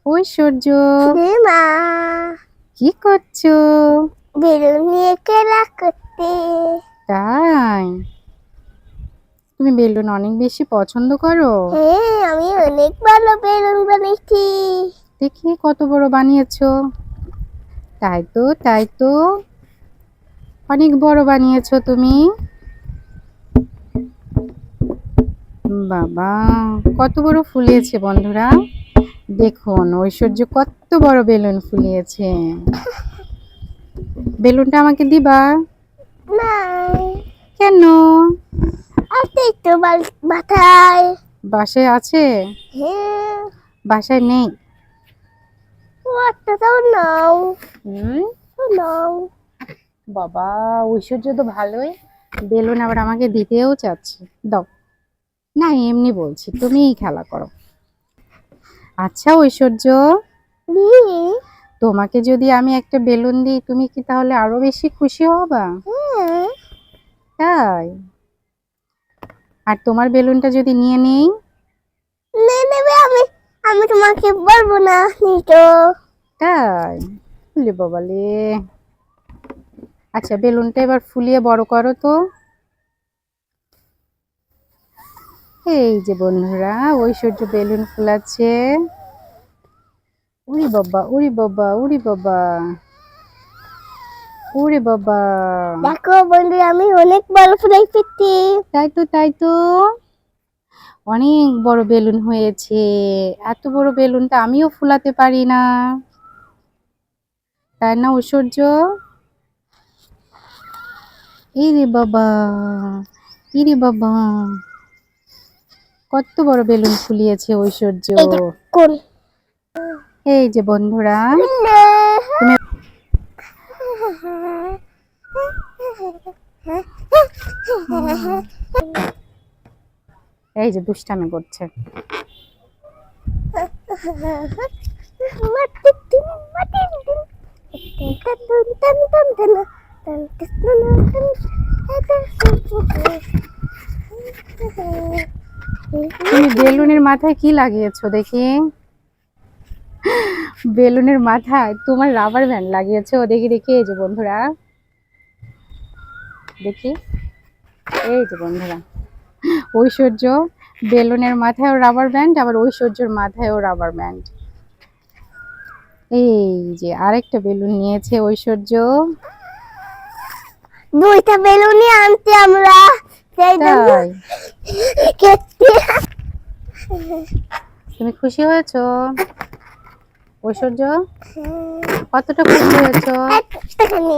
ঐশ্বর্য, মা কি করছো? বেলুন নিয়ে খেলা করতে। তাই? তুমি বেলুন অনেক বেশি পছন্দ করো? হ্যাঁ, আমি অনেক ভালো বেলুন বানিয়েছি। দেখি কত বড় বানিয়েছো। তাই তো, তাই তো, অনেক বড় বানিয়েছো তুমি। বাবা, কত বড় ফুলিয়েছে বন্ধুরা। দেখুন ঐশ্বর্য কত বড় বেলুন ফুলিয়েছে। বেলুনটা আমাকে দিবা? না, কেন? আছে তো মাথায়। বাসায় আছে? হ্যাঁ, বাসায় নেই? একটা তাও নাও, হুম, নাও। বাবা, ঐশ্বর্য তো ভালোই, বেলুন আবার আমাকে দিতেও চাচ্ছে। দাও। না, এমনি বলছি, তুমিই খেলা করো। আচ্ছা ঐশ্বর্য, দিয়ে তোমাকে যদি আমি একটা বেলুন দিই তুমি কি তাহলে আরো বেশি খুশি হবা? হ্যাঁ, তাই? আর তোমার বেলুনটা যদি নিয়ে নেই? নেবে আমি। আমি তোমাকে বলবো না নিতো। তাই? লে বাবা লে। আচ্ছা, বেলুনটা এবার ফুলিয়ে বড় করো তো। এই যে বন্ধুরা, ঐশ্বর্য বেলুন ফুলাচ্ছে। উরি বাবা, উরি বাবা, উরি বাবা, উরি বাবা। দেখো বন্ধু, আমি অনেক ভালো ফুলাই পেয়েছি। তাই তো, তাই তো, অনেক বড় বেলুন হয়েছে। এত বড় বেলুনটা আমিও ফুলাতে পারি না, তাই না ঐশ্বর্য? ইরে বাবা, ইরে বাবা, কত বড় বেলুন ফুলিয়েছে ঐশ্বর্য। এটা কোন? এই যে বন্ধুরা, না। তুমি এই যে দুষ্টামি করছে। তুমি বেলুনের মাথায় কি লাগিয়েছো দেখি? বেলুনের মাথায় তোমার রাবার ব্যান্ড লাগিয়েছো। দেখি দেখি, এই যে বন্ধুরা, দেখি, এই যে বন্ধুরা, ঐশ্বর্য বেলুনের মাথায়ও রাবার ব্যান্ড, আবার ঐশ্বর্যের মাথায়ও রাবার ব্যান্ড। এই যে আরেকটা বেলুন নিয়েছে ঐশ্বর্য। দুইটা বেলুনই আনতে আমরা সেই জন্য তাই? কেটে। তুমি খুশি হয়েছো ঐশ্বর্য? কতটা খুশি হয়েছো? একটুখানি।